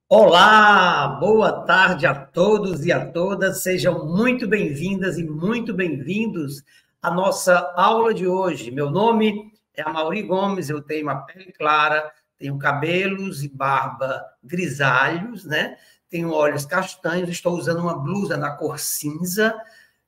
Olá, boa tarde a todos e a todas. Sejam muito bem-vindas e muito bem-vindos à nossa aula de hoje. Meu nome é Amaury Gomes, eu tenho uma pele clara, tenho cabelos e barba grisalhos, né? Tenho olhos castanhos, estou usando uma blusa na cor cinza,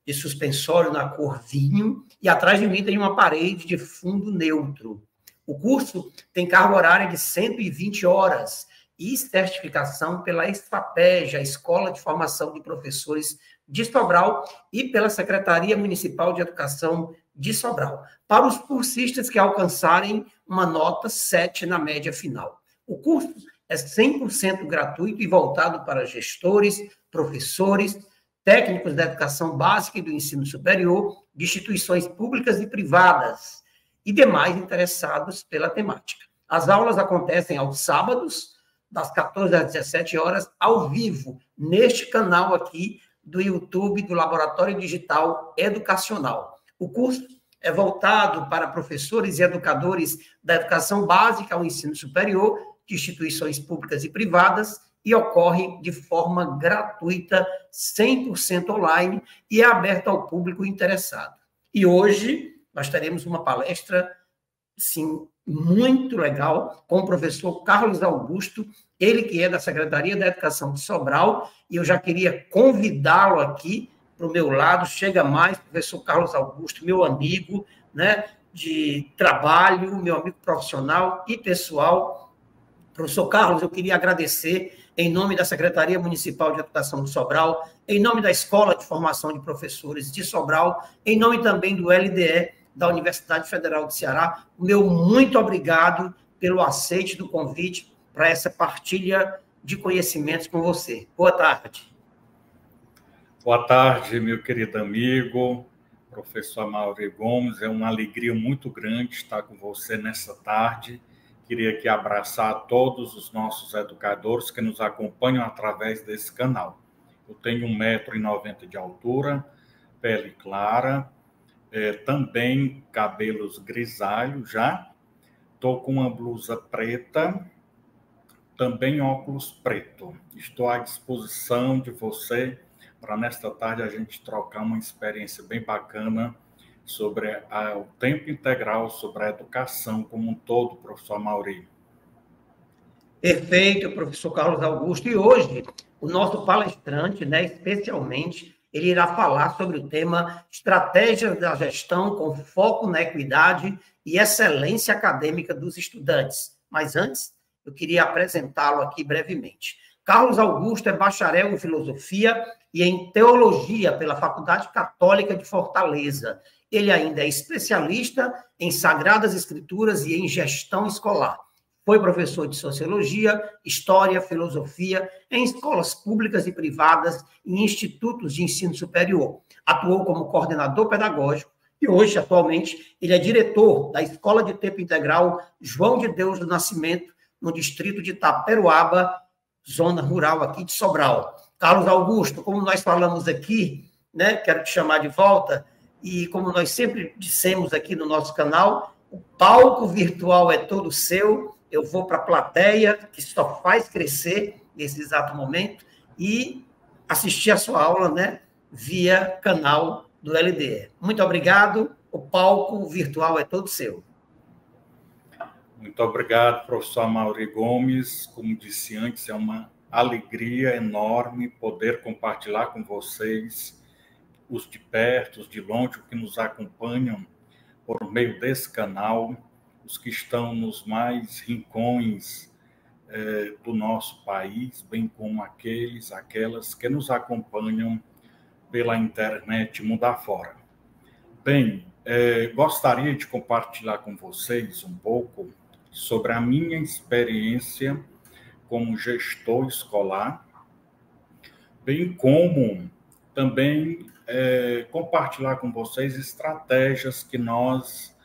de suspensório na cor vinho, e atrás de mim tem uma parede de fundo neutro. O curso tem carga horária de 120 horas e certificação pela ESFAPEG, a Escola de Formação de Professores de Sobral, e pela Secretaria Municipal de Educação de Sobral, para os cursistas que alcançarem uma nota 7 na média final. O curso é 100% gratuito e voltado para gestores, professores, técnicos da educação básica e do ensino superior, de instituições públicas e privadas, e demais interessados pela temática. As aulas acontecem aos sábados, das 14 às 17 horas, ao vivo, neste canal aqui do YouTube do Laboratório Digital Educacional. O curso é voltado para professores e educadores da educação básica ao ensino superior, de instituições públicas e privadas, e ocorre de forma gratuita, 100% online, e é aberto ao público interessado. E hoje nós teremos uma palestra, sim, muito legal, com o professor Carlos Augusto, ele que é da Secretaria da Educação de Sobral, e eu já queria convidá-lo aqui para o meu lado. Chega mais, professor Carlos Augusto, meu amigo, né, de trabalho, meu amigo profissional e pessoal. Professor Carlos, eu queria agradecer, em nome da Secretaria Municipal de Educação de Sobral, em nome da Escola de Formação de Professores de Sobral, em nome também do LDE, da Universidade Federal do Ceará, o meu muito obrigado pelo aceite do convite para essa partilha de conhecimentos com você. Boa tarde. Boa tarde, meu querido amigo, professor Amaury Gomes. É uma alegria muito grande estar com você nessa tarde. Queria aqui abraçar todos os nossos educadores que nos acompanham através desse canal. Eu tenho 1,90 m de altura, pele clara, também cabelos grisalhos já. Estou com uma blusa preta, também óculos preto. Estou à disposição de você para nesta tarde a gente trocar uma experiência bem bacana sobre o tempo integral, sobre a educação como um todo, professor Amaury. Perfeito, professor Carlos Augusto. E hoje, o nosso palestrante, né, especialmente, ele irá falar sobre o tema Estratégias da Gestão com foco na equidade e excelência acadêmica dos estudantes. Mas antes, eu queria apresentá-lo aqui brevemente. Carlos Augusto é bacharel em Filosofia e em Teologia pela Faculdade Católica de Fortaleza. Ele ainda é especialista em Sagradas Escrituras e em Gestão Escolar. Foi professor de Sociologia, História, Filosofia em escolas públicas e privadas e institutos de ensino superior. Atuou como coordenador pedagógico e hoje, atualmente, ele é diretor da Escola de Tempo Integral João de Deus do Nascimento, no distrito de Taperoaba, zona rural aqui de Sobral. Carlos Augusto, como nós falamos aqui, né, quero te chamar de volta, e como nós sempre dissemos aqui no nosso canal, o palco virtual é todo seu. Eu vou para a plateia, que só faz crescer nesse exato momento, e assistir a sua aula, né, via canal do LDE. Muito obrigado, o palco virtual é todo seu. Muito obrigado, professor Amaury Gomes. Como disse antes, é uma alegria enorme poder compartilhar com vocês, os de perto, os de longe, que nos acompanham por meio desse canal, os que estão nos mais rincões do nosso país, bem como aquelas que nos acompanham pela internet mundo afora. Bem, gostaria de compartilhar com vocês um pouco sobre a minha experiência como gestor escolar, bem como também compartilhar com vocês estratégias que nós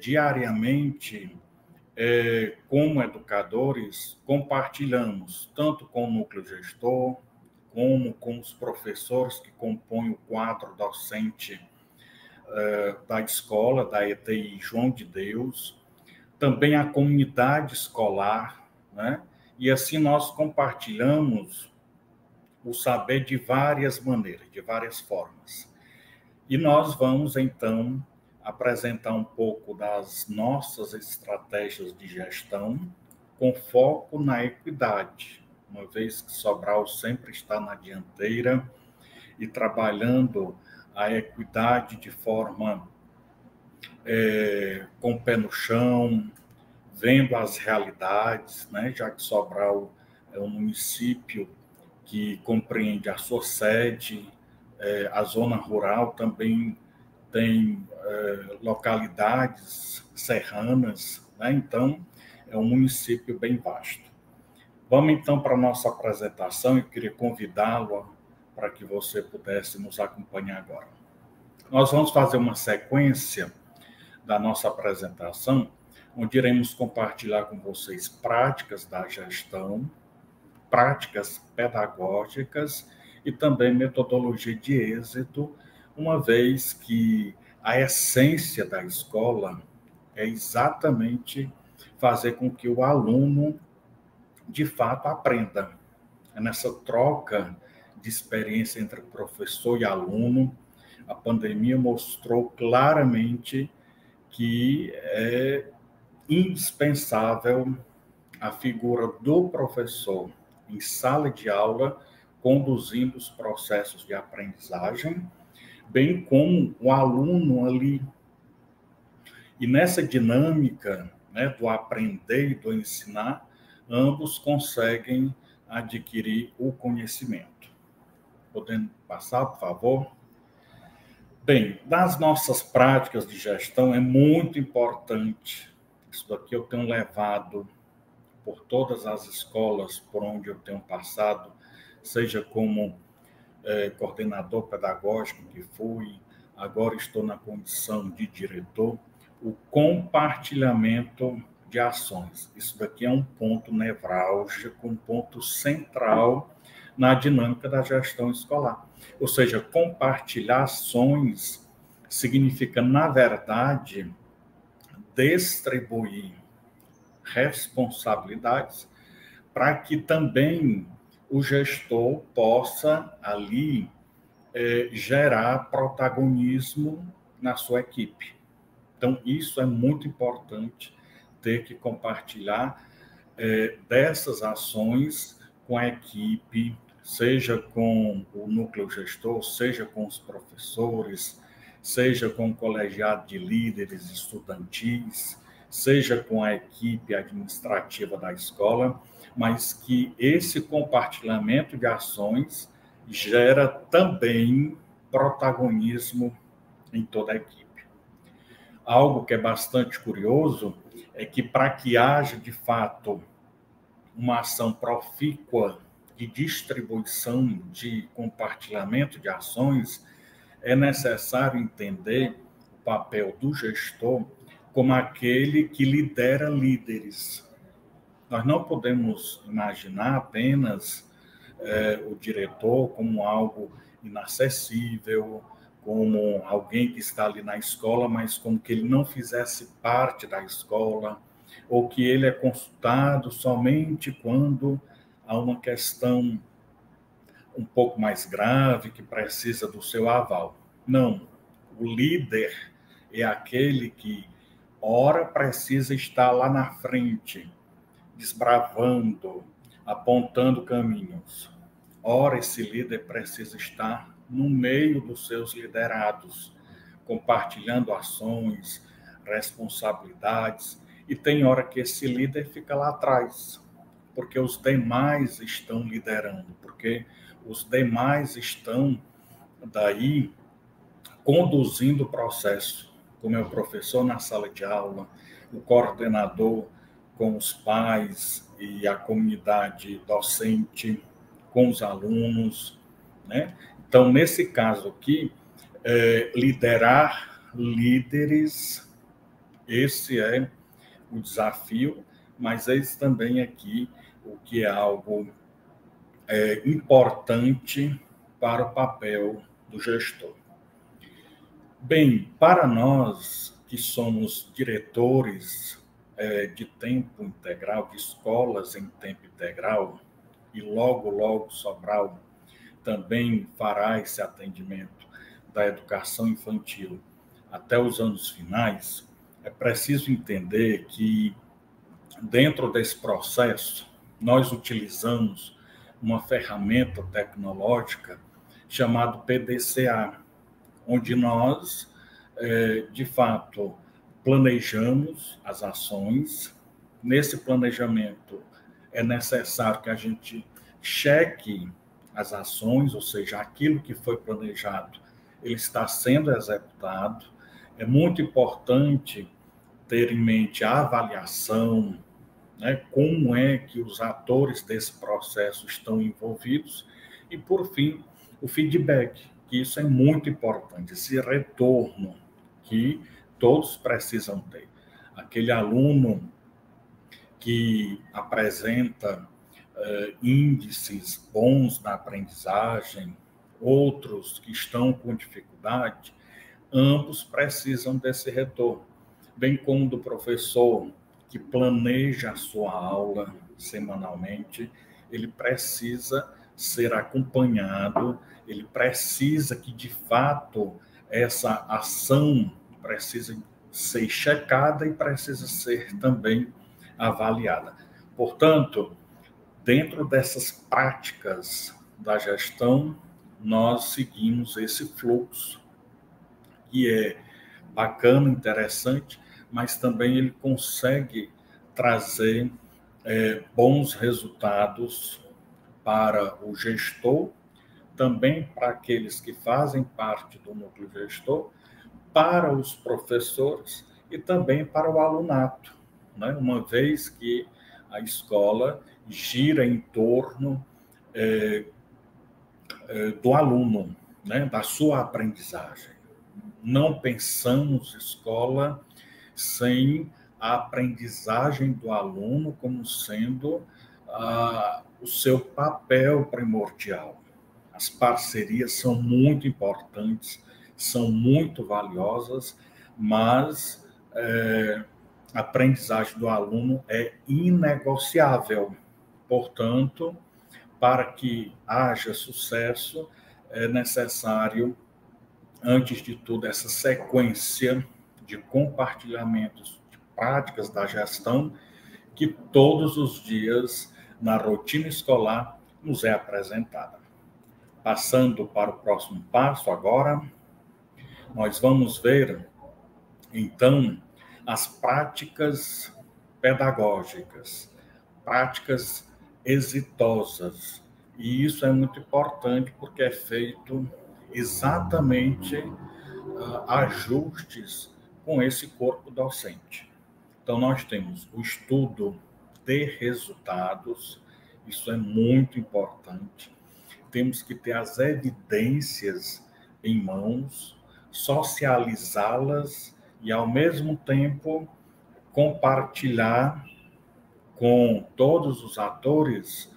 diariamente, como educadores, compartilhamos, tanto com o núcleo gestor, como com os professores que compõem o quadro docente da escola, da ETI João de Deus, também a comunidade escolar, né? e assim nós compartilhamos o saber de várias maneiras, de várias formas. E nós vamos, então, apresentar um pouco das nossas estratégias de gestão com foco na equidade, uma vez que Sobral sempre está na dianteira e trabalhando a equidade de forma com o pé no chão, vendo as realidades, né? Já que Sobral é um município que compreende a sua sede, a zona rural também tem localidades serranas, né? Então é um município bem vasto. Vamos então para a nossa apresentação. Eu queria convidá-lo para que você pudesse nos acompanhar agora. Nós vamos fazer uma sequência da nossa apresentação, onde iremos compartilhar com vocês práticas da gestão, práticas pedagógicas e também metodologia de êxito, uma vez que a essência da escola é exatamente fazer com que o aluno, de fato, aprenda. É nessa troca de experiência entre professor e aluno, a pandemia mostrou claramente que é indispensável a figura do professor em sala de aula, conduzindo os processos de aprendizagem, bem como o aluno ali. E nessa dinâmica, né, do aprender e do ensinar, ambos conseguem adquirir o conhecimento. Podendo passar, por favor? Bem, nas nossas práticas de gestão é muito importante, isso daqui eu tenho levado por todas as escolas por onde eu tenho passado, seja como coordenador pedagógico que fui, agora estou na condição de diretor, o compartilhamento de ações. Isso daqui é um ponto nevrálgico, um ponto central na dinâmica da gestão escolar. Ou seja, compartilhar ações significa, na verdade, distribuir responsabilidades para que também o gestor possa ali gerar protagonismo na sua equipe. Então, isso é muito importante, ter que compartilhar dessas ações com a equipe, seja com o núcleo gestor, seja com os professores, seja com o colegiado de líderes estudantis, seja com a equipe administrativa da escola, mas que esse compartilhamento de ações gera também protagonismo em toda a equipe. Algo que é bastante curioso é que, para que haja, de fato, uma ação profícua de distribuição, de compartilhamento de ações, é necessário entender o papel do gestor como aquele que lidera líderes. Nós não podemos imaginar apenas o diretor como algo inacessível, como alguém que está ali na escola, mas como que ele não fizesse parte da escola, ou que ele é consultado somente quando há uma questão um pouco mais grave, que precisa do seu aval. Não, o líder é aquele que, ora, precisa estar lá na frente, desbravando, apontando caminhos. Ora, esse líder precisa estar no meio dos seus liderados, compartilhando ações, responsabilidades, e tem hora que esse líder fica lá atrás, porque os demais estão liderando, porque os demais estão daí conduzindo o processo, como é o professor na sala de aula, o coordenador com os pais e a comunidade docente, com os alunos, né? Então, nesse caso aqui, liderar líderes, esse é o desafio, mas esse também aqui, o que é algo importante para o papel do gestor. Bem, para nós que somos diretores de tempo integral, de escolas em tempo integral, e logo Sobral também fará esse atendimento da educação infantil até os anos finais, é preciso entender que, dentro desse processo, nós utilizamos uma ferramenta tecnológica chamada PDCA, onde nós, de fato, planejamos as ações. Nesse planejamento, é necessário que a gente cheque as ações, ou seja, aquilo que foi planejado, ele está sendo executado. É muito importante ter em mente a avaliação, né, como é que os atores desse processo estão envolvidos, e, por fim, o feedback, que isso é muito importante, esse retorno que todos precisam ter. Aquele aluno que apresenta índices bons na aprendizagem, outros que estão com dificuldade, ambos precisam desse retorno, bem como do professor que planeja a sua aula semanalmente, ele precisa ser acompanhado, ele precisa que, de fato, essa ação precisa ser checada e precisa ser também avaliada. Portanto, dentro dessas práticas da gestão, nós seguimos esse fluxo, que é bacana, interessante, mas também ele consegue trazer bons resultados para o gestor, também para aqueles que fazem parte do núcleo gestor, para os professores e também para o alunato, né? Uma vez que a escola gira em torno do aluno, né? Da sua aprendizagem. Não pensamos escola sem a aprendizagem do aluno como sendo o seu papel primordial. As parcerias são muito importantes, são muito valiosas, mas a aprendizagem do aluno é inegociável. Portanto, para que haja sucesso, é necessário, antes de tudo, essa sequência de compartilhamentos de práticas da gestão que todos os dias, na rotina escolar, nos é apresentada. Passando para o próximo passo agora, nós vamos ver, então, as práticas pedagógicas, práticas exitosas. E isso é muito importante porque é feito exatamente ajustes com esse corpo docente. Então, nós temos o estudo de resultados, isso é muito importante. Temos que ter as evidências em mãos, socializá-las e, ao mesmo tempo, compartilhar com todos os atores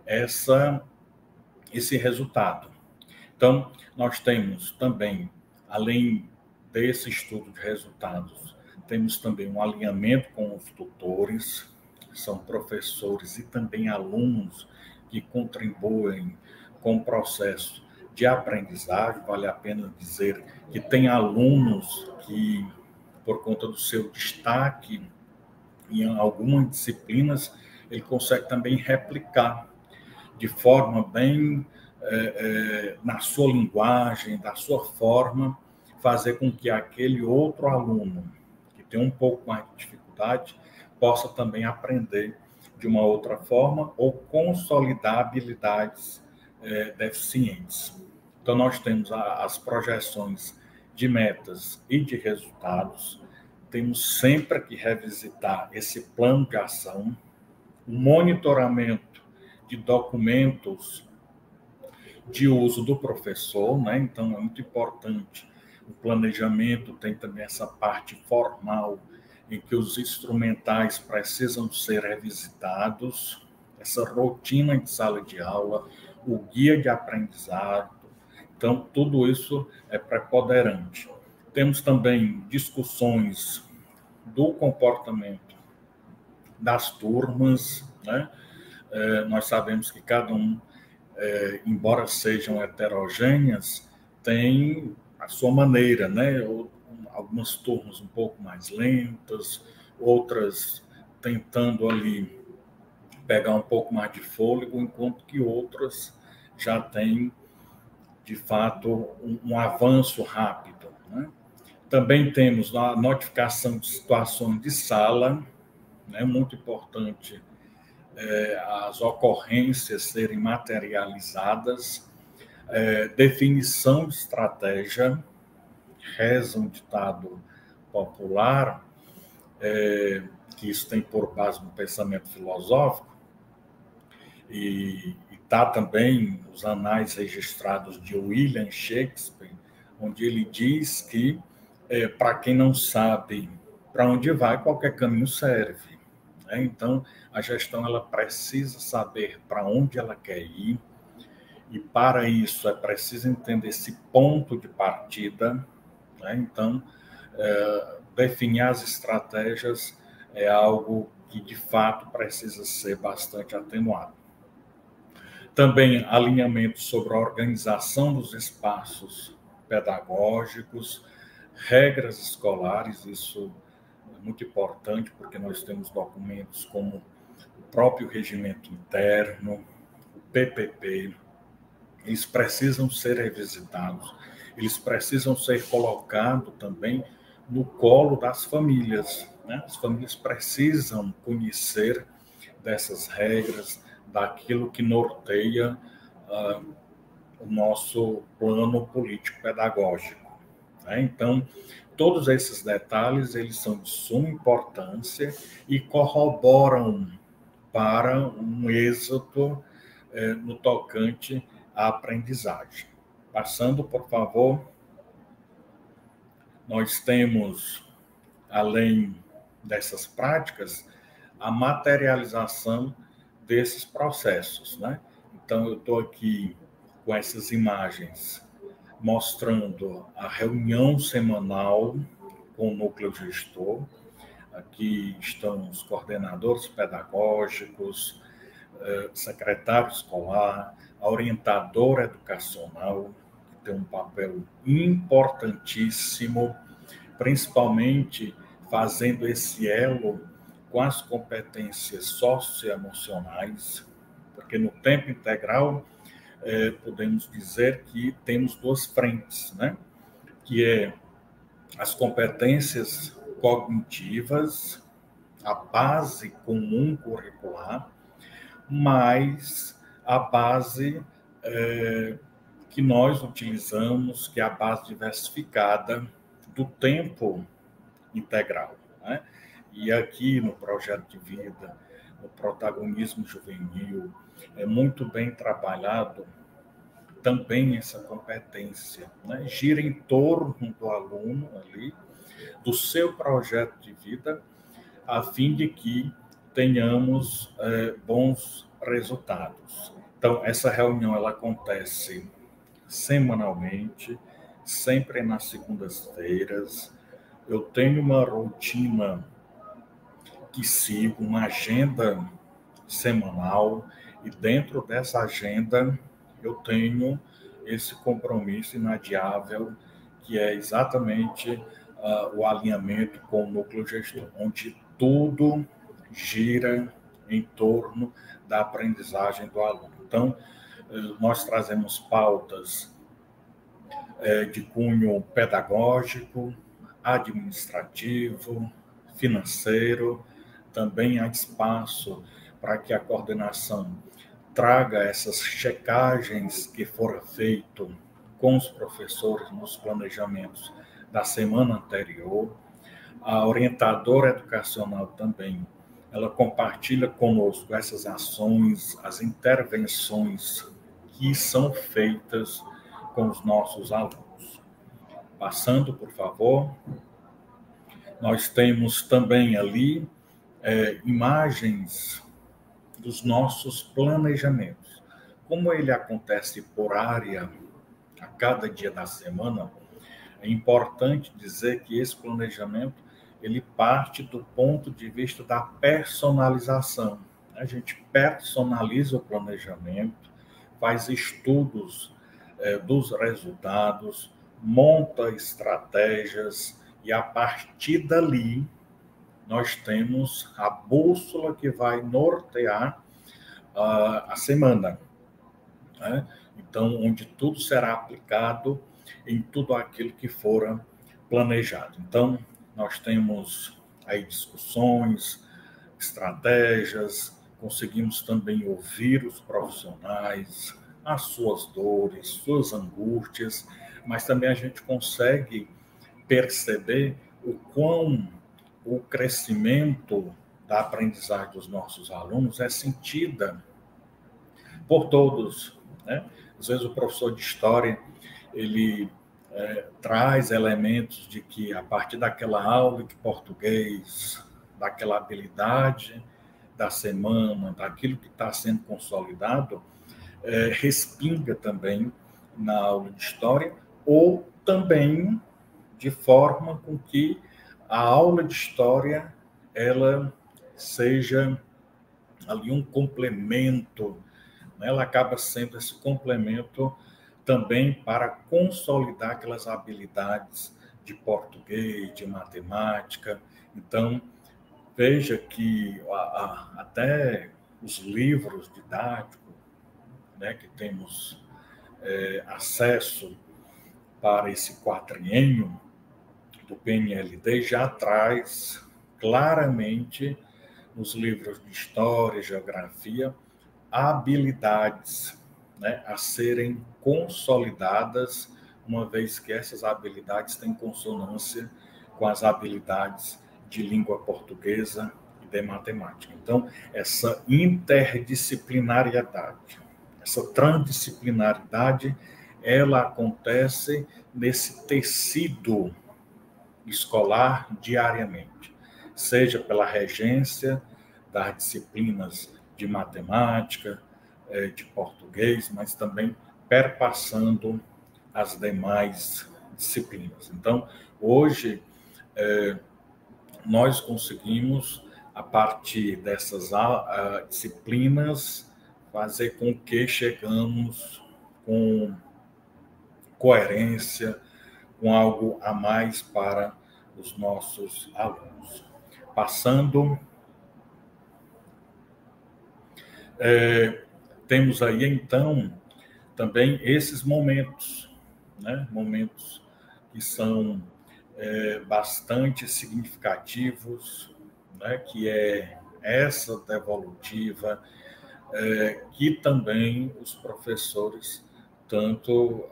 esse resultado. Então, nós temos também, além desse estudo de resultados, temos também um alinhamento com os tutores, que são professores e também alunos que contribuem com o processo de aprendizagem. Vale a pena dizer que tem alunos que, por conta do seu destaque em algumas disciplinas, ele consegue também replicar de forma bem na sua linguagem, da sua forma, fazer com que aquele outro aluno que tem um pouco mais de dificuldade possa também aprender de uma outra forma ou consolidar habilidades deficientes. Então, nós temos as projeções de metas e de resultados, temos sempre que revisitar esse plano de ação, o monitoramento de documentos de uso do professor, né? Então, é muito importante. O planejamento tem também essa parte formal, em que os instrumentais precisam ser revisitados, essa rotina de sala de aula, o guia de aprendizado. Então, tudo isso é preponderante. Temos também discussões do comportamento das turmas, né? Nós sabemos que cada um, embora sejam heterogêneas, tem a sua maneira, né? Algumas turmas um pouco mais lentas, outras tentando ali pegar um pouco mais de fôlego, enquanto que outras já têm, de fato, um avanço rápido, né? Também temos a notificação de situações de sala, né? Muito importante as ocorrências serem materializadas, definição de estratégia, reza um ditado popular, que isso tem por base no pensamento filosófico, e está também nos anais registrados de William Shakespeare, onde ele diz que, para quem não sabe para onde vai, qualquer caminho serve. Né? Então, a gestão ela precisa saber para onde ela quer ir, e para isso é preciso entender esse ponto de partida. Né? Então, definir as estratégias é algo que, de fato, precisa ser bastante atenuado. Também alinhamento sobre a organização dos espaços pedagógicos, regras escolares, isso é muito importante, porque nós temos documentos como o próprio regimento interno, o PPP, eles precisam ser revisitados, eles precisam ser colocados também no colo das famílias, né? As famílias precisam conhecer dessas regras, daquilo que norteia o nosso plano político-pedagógico. Né? Então, todos esses detalhes, eles são de suma importância e corroboram para um êxito no tocante à aprendizagem. Passando, por favor, nós temos, além dessas práticas, a materialização desses processos, né? Então, eu estou aqui com essas imagens mostrando a reunião semanal com o núcleo gestor. Aqui estão os coordenadores pedagógicos, secretário escolar, a orientadora educacional, que tem um papel importantíssimo, principalmente fazendo esse elo com as competências socioemocionais, porque no tempo integral podemos dizer que temos duas frentes, né? Que é as competências cognitivas, a base comum curricular, mas a base que nós utilizamos, que é a base diversificada do tempo integral, né? E aqui no projeto de vida, no protagonismo juvenil, é muito bem trabalhado também essa competência, né? Gira em torno do aluno ali, do seu projeto de vida, a fim de que tenhamos bons resultados. Então, essa reunião ela acontece semanalmente, sempre nas segundas-feiras. Eu tenho uma rotina que sigo, uma agenda semanal, e dentro dessa agenda eu tenho esse compromisso inadiável, que é exatamente o alinhamento com o núcleo gestor, onde tudo gira em torno da aprendizagem do aluno. Então, nós trazemos pautas de cunho pedagógico, administrativo, financeiro. Também há espaço para que a coordenação traga essas checagens que foram feitas com os professores nos planejamentos da semana anterior. A orientadora educacional também, ela compartilha conosco essas ações, as intervenções que são feitas com os nossos alunos. Passando, por favor, nós temos também ali imagens dos nossos planejamentos. Como ele acontece por área a cada dia da semana, é importante dizer que esse planejamento ele parte do ponto de vista da personalização. A gente personaliza o planejamento, faz estudos dos resultados, monta estratégias e, a partir dali, nós temos a bússola que vai nortear a semana, né? Então, onde tudo será aplicado em tudo aquilo que for planejado. Então, nós temos aí discussões, estratégias, conseguimos também ouvir os profissionais, as suas dores, suas angústias, mas também a gente consegue perceber o quão o crescimento da aprendizagem dos nossos alunos é sentida por todos, né? Às vezes o professor de história, ele traz elementos de que a partir daquela aula de português, daquela habilidade da semana, daquilo que está sendo consolidado, respinga também na aula de história, ou também de forma com que a aula de história ela seja ali um complemento, né? Ela acaba sendo esse complemento também para consolidar aquelas habilidades de português, de matemática. Então, veja que até os livros didáticos, né, que temos acesso para esse quatriênio do PNLD, já traz claramente nos livros de história e geografia habilidades, né, a serem consolidadas, uma vez que essas habilidades têm consonância com as habilidades de língua portuguesa e de matemática. Então, essa interdisciplinariedade, essa transdisciplinaridade, ela acontece nesse tecido escolar diariamente, seja pela regência das disciplinas de matemática, de português, mas também perpassando as demais disciplinas. Então, hoje, nós conseguimos, a partir dessas disciplinas, fazer com que chegamos com coerência, com algo a mais para os nossos alunos. Passando, temos aí, então, também esses momentos, né? Momentos que são bastante significativos, né? Que é essa devolutiva, que também os professores tanto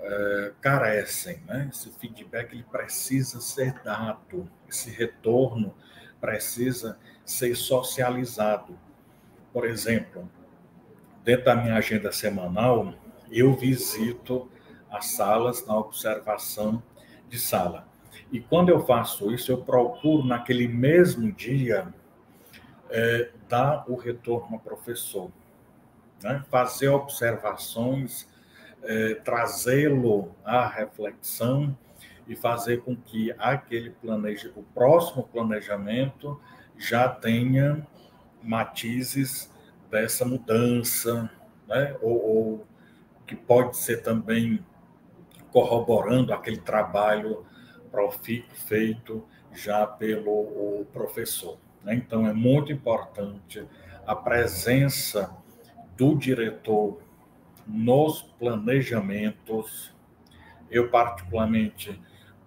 carecem, né? Esse feedback ele precisa ser dado, esse retorno precisa ser socializado. Por exemplo, dentro da minha agenda semanal, eu visito as salas na observação de sala. E quando eu faço isso, eu procuro, naquele mesmo dia, dar o retorno ao professor, né? Fazer observações, trazê-lo à reflexão e fazer com que o próximo planejamento já tenha matizes dessa mudança, né? Ou que pode ser também corroborando aquele trabalho profícuo feito já pelo professor, né? Então, é muito importante a presença do diretor nos planejamentos. Eu, particularmente,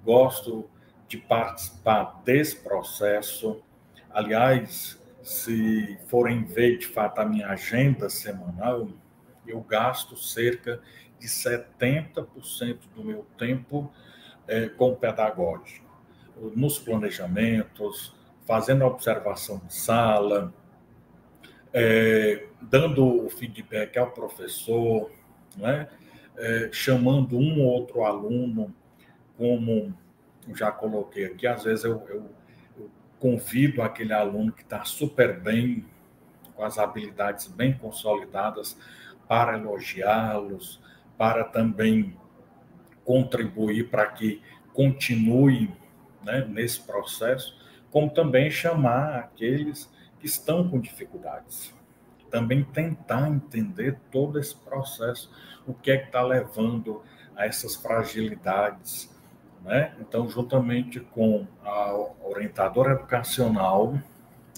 gosto de participar desse processo. Aliás, se forem ver, de fato, a minha agenda semanal, eu gasto cerca de 70% do meu tempo com o pedagógico, nos planejamentos, fazendo a observação de sala, dando o feedback ao professor, né? Chamando um ou outro aluno, como já coloquei aqui, às vezes eu convido aquele aluno que está super bem, com as habilidades bem consolidadas, para elogiá-los, para também contribuir para que continue, né, nesse processo, como também chamar aqueles que estão com dificuldades. Também tentar entender todo esse processo, o que é que está levando a essas fragilidades, né? Então, juntamente com a orientadora educacional,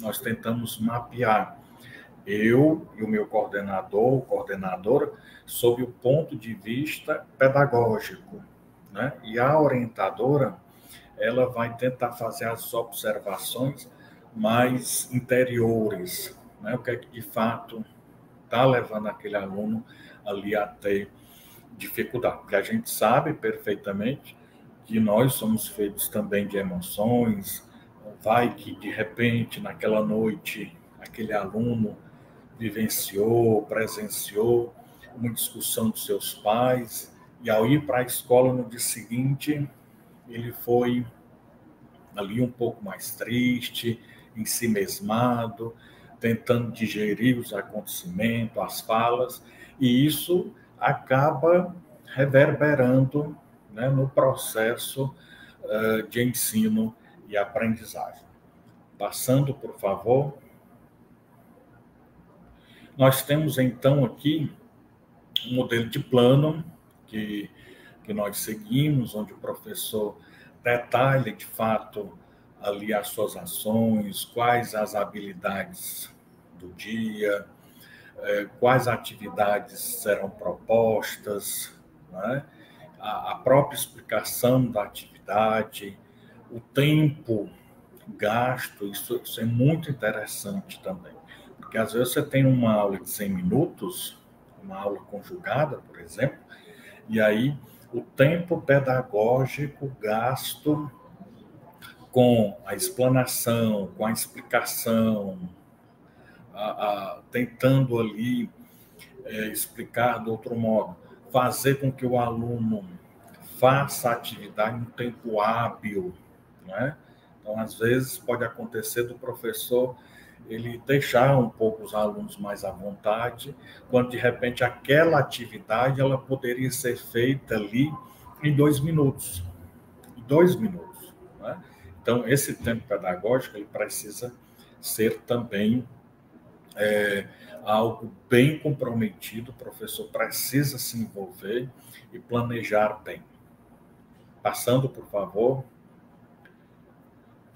nós tentamos mapear, eu e o meu coordenador, coordenadora, sob o ponto de vista pedagógico, né? E a orientadora, ela vai tentar fazer as observações mais interiores, né? O que é que de fato está levando aquele aluno ali a ter dificuldade. Porque a gente sabe perfeitamente que nós somos feitos também de emoções, vai que de repente naquela noite aquele aluno vivenciou, presenciou uma discussão dos seus pais, e ao ir para a escola no dia seguinte, ele foi ali um pouco mais triste, ensimesmado, tentando digerir os acontecimentos, as falas, e isso acaba reverberando, né, no processo de ensino e aprendizagem. Passando, por favor. Nós temos, então, aqui um modelo de plano que nós seguimos, onde o professor detalha, de fato, ali as suas ações, quais as habilidades do dia, quais atividades serão propostas, né? A própria explicação da atividade, o tempo gasto, isso é muito interessante também. Porque às vezes você tem uma aula de 100 minutos, uma aula conjugada, por exemplo, e aí o tempo pedagógico gasto com a explanação, com a explicação, tentando ali explicar de outro modo, fazer com que o aluno faça a atividade em tempo hábil, né? Então, às vezes, pode acontecer do professor ele deixar um pouco os alunos mais à vontade, quando, de repente, aquela atividade ela poderia ser feita ali em 2 minutos. Em 2 minutos, né? Então, esse tempo pedagógico ele precisa ser também algo bem comprometido, o professor precisa se envolver e planejar bem. Passando, por favor.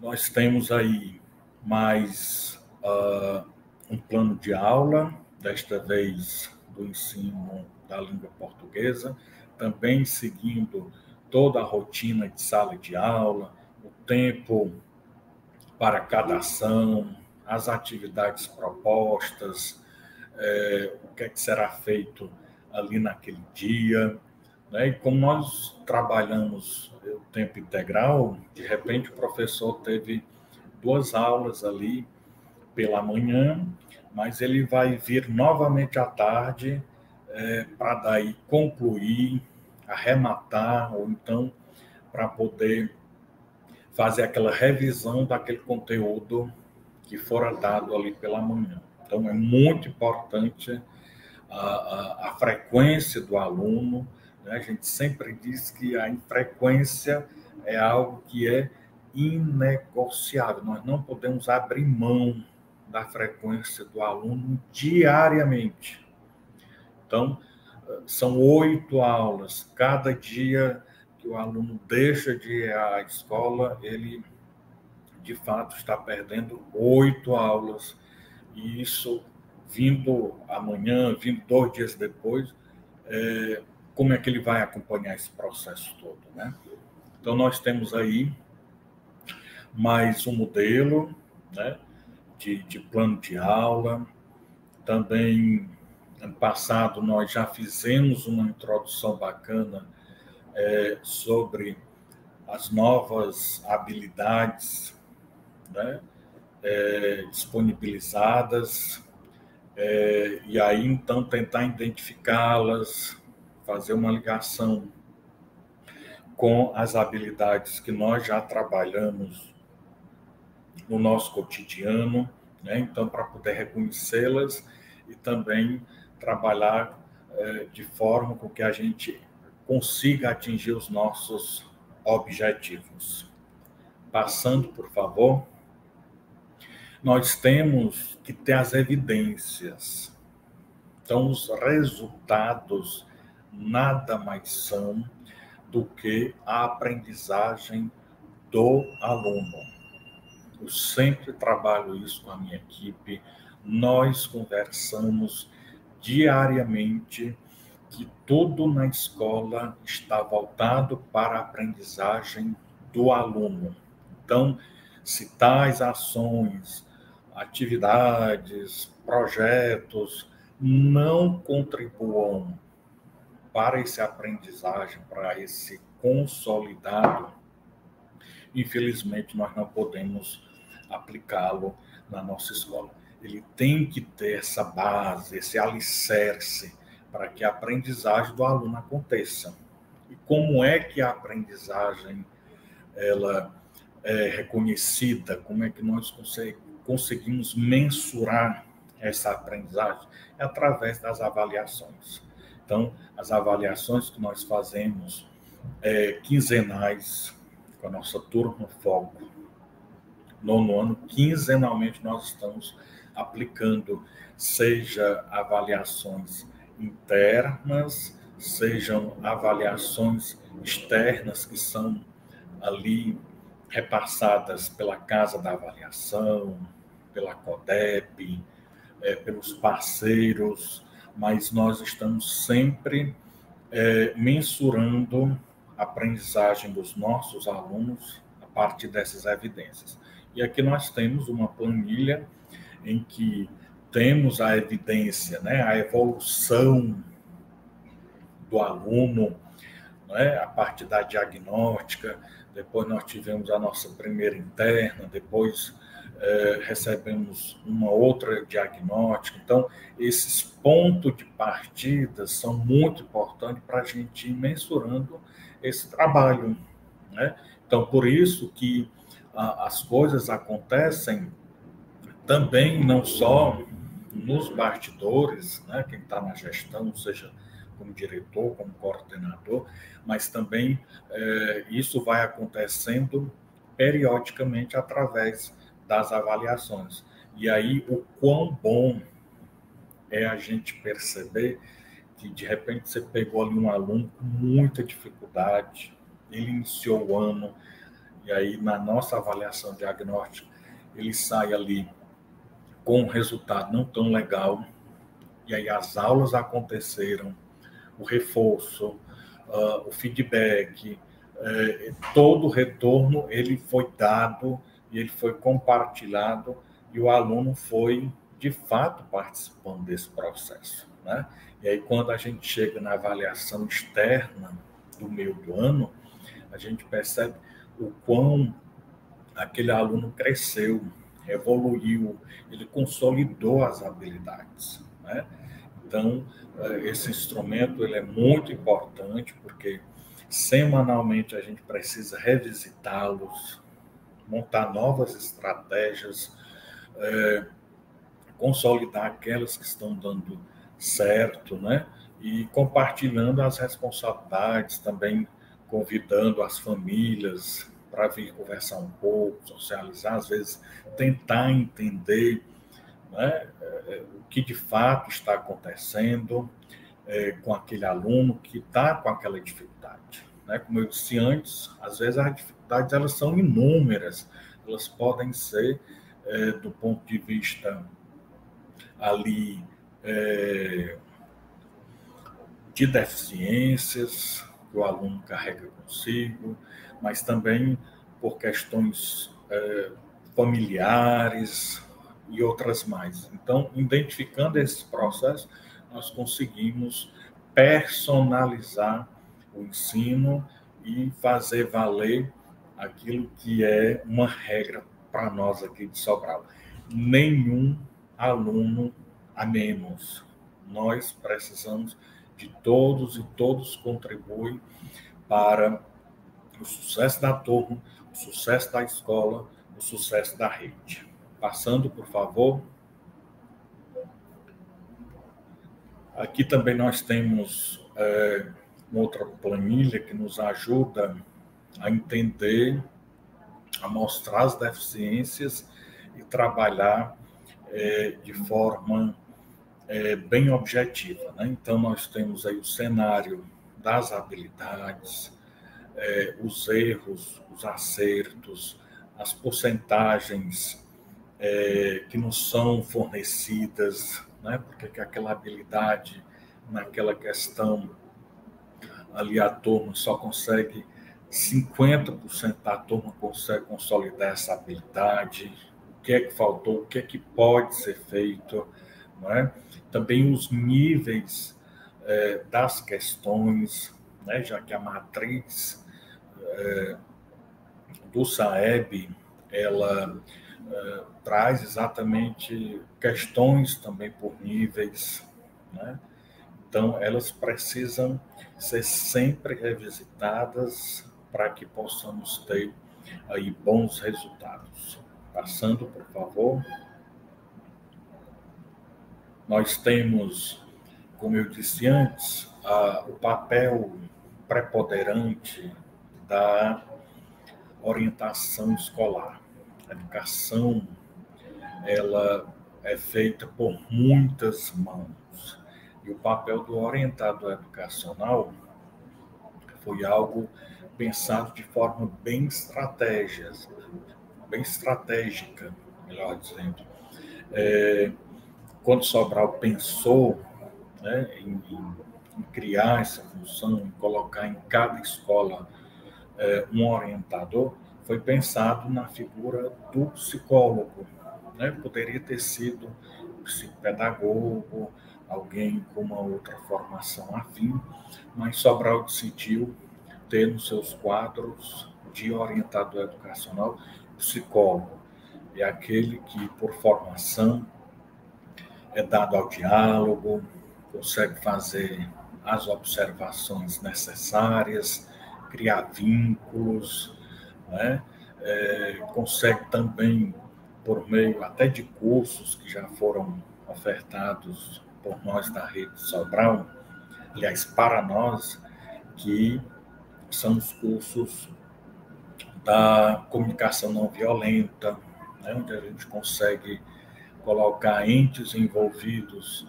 Nós temos aí mais um plano de aula, desta vez do ensino da língua portuguesa, também seguindo toda a rotina de sala de aula, o tempo para cada ação, as atividades propostas, o que é que será feito ali naquele dia, né? E como nós trabalhamos o tempo integral, de repente o professor teve 2 aulas ali pela manhã, mas ele vai vir novamente à tarde para daí concluir, arrematar, ou então para poder fazer aquela revisão daquele conteúdo que fora dado ali pela manhã. Então, é muito importante a frequência do aluno, né? A gente sempre diz que a frequência é algo que é inegociável. Nós não podemos abrir mão da frequência do aluno diariamente. Então, são 8 aulas. Cada dia que o aluno deixa de ir à escola, ele, de fato, está perdendo 8 aulas. E isso, vindo amanhã, vindo 2 dias depois, como é que ele vai acompanhar esse processo todo, né? Então, nós temos aí mais um modelo, né, de plano de aula. Também, ano passado, nós já fizemos uma introdução bacana sobre as novas habilidades, né, disponibilizadas, e aí, então, tentar identificá-las, fazer uma ligação com as habilidades que nós já trabalhamos no nosso cotidiano, né? Então, para poder reconhecê-las e também trabalhar de forma com que a gente consiga atingir os nossos objetivos. Passando, por favor. nós temos que ter as evidências. Então, os resultados nada mais são do que a aprendizagem do aluno. Eu sempre trabalho isso com a minha equipe, nós conversamos diariamente que tudo na escola está voltado para a aprendizagem do aluno. Então, se tais ações, atividades, projetos não contribuam para esse aprendizagem, para esse consolidado, infelizmente nós não podemos aplicá-lo na nossa escola. Ele tem que ter essa base, esse alicerce, para que a aprendizagem do aluno aconteça. E como é que a aprendizagem ela é reconhecida? Como é que nós conseguimos mensurar essa aprendizagem? É através das avaliações. Então, as avaliações que nós fazemos quinzenais, com a nossa turma foco, nono ano, quinzenalmente nós estamos aplicando, seja avaliações internas, sejam avaliações externas, que são ali repassadas pela Casa da Avaliação, pela CODEP, pelos parceiros, mas nós estamos sempre mensurando a aprendizagem dos nossos alunos a partir dessas evidências. E aqui nós temos uma planilha em que temos a evidência, né, a evolução do aluno, né, a partir da diagnóstica, depois nós tivemos a nossa primeira interna, depois recebemos uma outra diagnóstica. Então, esses pontos de partida são muito importantes para a gente ir mensurando esse trabalho, né? Então, por isso que as coisas acontecem também não só nos bastidores, né, quem está na gestão, seja como diretor, como coordenador, mas também isso vai acontecendo periodicamente através das avaliações. E aí, o quão bom é a gente perceber que, de repente, você pegou ali um aluno com muita dificuldade, ele iniciou o ano, e aí, na nossa avaliação diagnóstica, ele sai ali com um resultado não tão legal, e aí as aulas aconteceram, o reforço, o feedback, todo o retorno ele foi dado e ele foi compartilhado e o aluno foi, de fato, participando desse processo, né? E aí, quando a gente chega na avaliação externa do meio do ano, a gente percebe o quão aquele aluno cresceu, evoluiu, ele consolidou as habilidades, né? Então, esse instrumento ele é muito importante, porque semanalmente a gente precisa revisitá-los, montar novas estratégias, consolidar aquelas que estão dando certo, né? E compartilhando as responsabilidades, também convidando as famílias para vir conversar um pouco, socializar, às vezes tentar entender, né, o que de fato está acontecendo com aquele aluno que está com aquela dificuldade, né? Como eu disse antes, às vezes as dificuldades elas são inúmeras, elas podem ser do ponto de vista ali de deficiências que o aluno carrega consigo, mas também por questões familiares e outras mais. Então, identificando esse processo, nós conseguimos personalizar o ensino e fazer valer aquilo que é uma regra para nós aqui de Sobral. Nenhum aluno a menos. Nós precisamos de todos e todos contribuem para o sucesso da turma, o sucesso da escola, o sucesso da rede. Passando, por favor. Aqui também nós temos uma outra planilha que nos ajuda a entender, a mostrar as deficiências e trabalhar de forma bem objetiva, né? Então, nós temos aí o cenário das habilidades, os erros, os acertos, as porcentagens que nos são fornecidas, né? Porque que aquela habilidade, naquela questão, ali a turma só consegue, 50% da turma consegue consolidar essa habilidade, o que é que faltou, o que é que pode ser feito, não é? Também os níveis das questões, né? Já que a matriz do SAEB, ela traz exatamente questões também por níveis, né? Então, elas precisam ser sempre revisitadas para que possamos ter aí bons resultados. Passando, por favor. Nós temos, como eu disse antes, o papel preponderante da orientação escolar. A educação, ela é feita por muitas mãos. E o papel do orientador educacional foi algo pensado de forma bem estratégica, melhor dizendo. Quando Sobral pensou, né, em criar essa função, em colocar em cada escola um orientador, foi pensado na figura do psicólogo, né? Poderia ter sido um psicopedagogo, alguém com uma outra formação afim, mas Sobral decidiu ter nos seus quadros de orientador educacional psicólogo. É aquele que, por formação, é dado ao diálogo, consegue fazer as observações necessárias, criar vínculos, né? Consegue também, por meio até de cursos que já foram ofertados por nós da Rede Sobral, aliás, para nós, que são os cursos da comunicação não violenta, né? Onde a gente consegue colocar entes envolvidos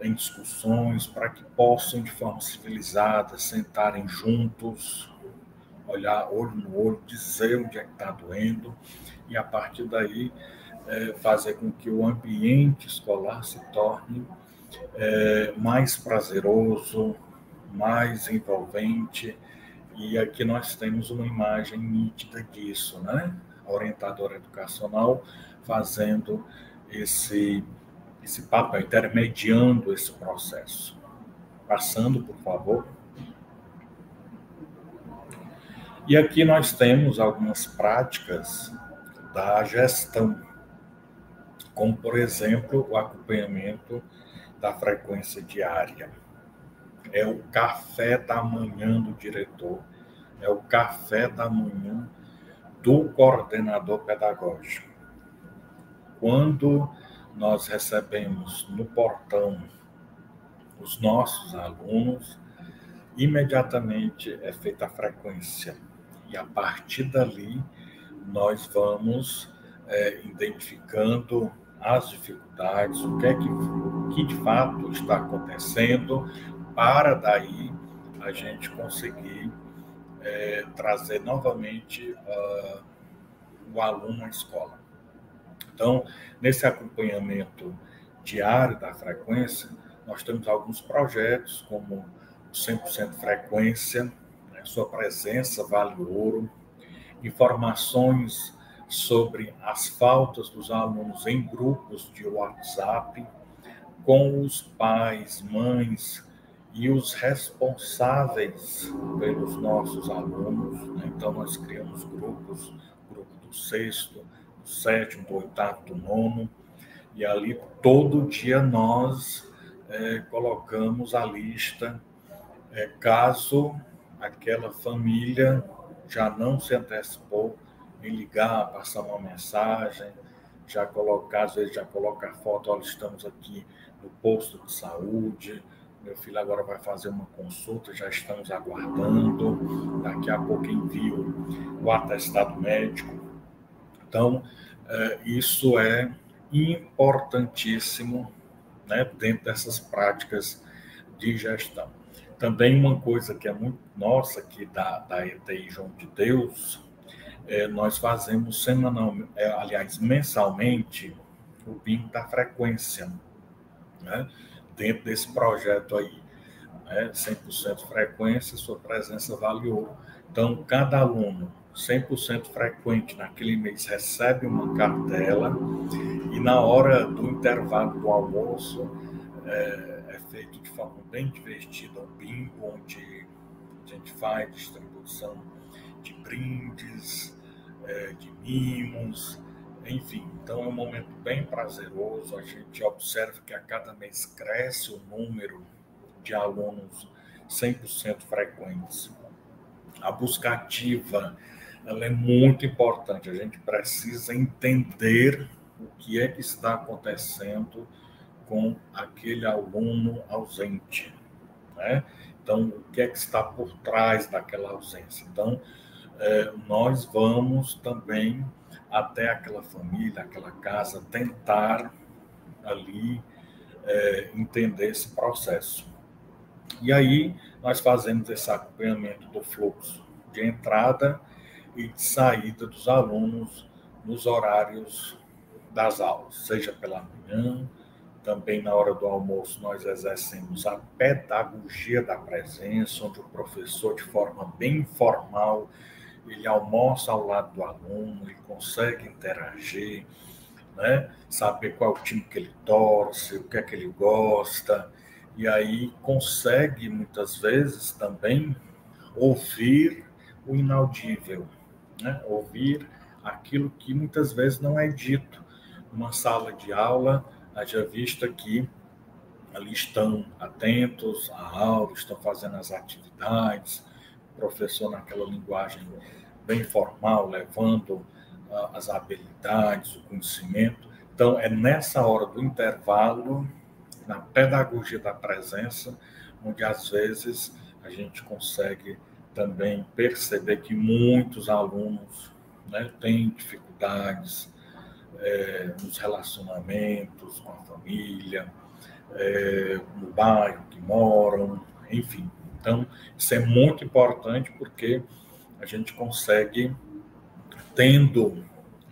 em discussões para que possam, de forma civilizada, sentarem juntos, olhar olho no olho, dizer onde é que está doendo, e a partir daí fazer com que o ambiente escolar se torne mais prazeroso, mais envolvente. E aqui nós temos uma imagem nítida disso, né? A orientadora educacional fazendo esse papel, intermediando esse processo. Passando, por favor. E aqui nós temos algumas práticas da gestão, como, por exemplo, o acompanhamento da frequência diária. É o café da manhã do diretor, é o café da manhã do coordenador pedagógico. Quando nós recebemos no portão os nossos alunos, imediatamente é feita a frequência. E a partir dali, nós vamos identificando as dificuldades, o que de fato está acontecendo, para daí a gente conseguir trazer novamente o aluno à escola. Então, nesse acompanhamento diário da frequência, nós temos alguns projetos, como o 100% frequência, né? Sua presença vale ouro, informações sobre as faltas dos alunos em grupos de WhatsApp, com os pais, mães e os responsáveis pelos nossos alunos, né? Então, nós criamos grupos, grupo do 6º, do 7º, do 8º, do 9º, e ali todo dia nós colocamos a lista, caso aquela família já não se antecipou em ligar, passar uma mensagem, já colocar, às vezes já coloca a foto, olha, estamos aqui no posto de saúde, meu filho agora vai fazer uma consulta, já estamos aguardando, daqui a pouco envio o atestado médico. Então, Isso é importantíssimo, né, dentro dessas práticas de gestão. Também uma coisa que é muito nossa, aqui da ETI João de Deus, nós fazemos mensalmente, o bingo da frequência, né, dentro desse projeto aí, né, 100% frequência, sua presença vale ouro. Então, cada aluno 100% frequente naquele mês recebe uma cartela e na hora do intervalo do almoço é feito de forma bem divertida um bingo, onde a gente faz distribuição de brindes, de mimos, enfim. Então é um momento bem prazeroso. A gente observa que a cada mês cresce o número de alunos 100% frequentes. A busca ativa, ela é muito importante. A gente precisa entender o que é que está acontecendo com aquele aluno ausente, né? Então, o que é que está por trás daquela ausência? Então, nós vamos também até aquela família, aquela casa, tentar ali entender esse processo. E aí, nós fazemos esse acompanhamento do fluxo de entrada e de saída dos alunos nos horários das aulas, seja pela manhã, também na hora do almoço nós exercemos a pedagogia da presença, onde o professor, de forma bem informal, ele almoça ao lado do aluno, ele consegue interagir, né? Saber qual é o time que ele torce, o que é que ele gosta, e aí consegue, muitas vezes, também ouvir o inaudível, né? Ouvir aquilo que muitas vezes não é dito. Numa sala de aula, haja vista que ali estão atentos à aula, estão fazendo as atividades, o professor naquela linguagem bem formal, levando as habilidades, o conhecimento. Então, é nessa hora do intervalo, na pedagogia da presença, onde às vezes a gente consegue também perceber que muitos alunos, né, têm dificuldades nos relacionamentos com a família, no bairro que moram, enfim. Então, isso é muito importante porque a gente consegue, tendo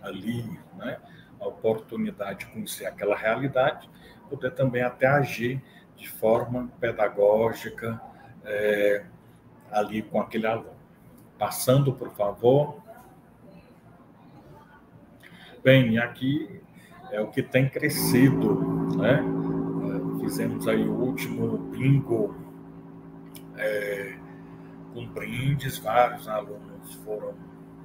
ali, né, a oportunidade de conhecer aquela realidade, poder também até agir de forma pedagógica ali com aquele aluno. Passando, por favor. Bem, aqui é o que tem crescido, né? Fizemos aí o último bingo com brindes, vários alunos foram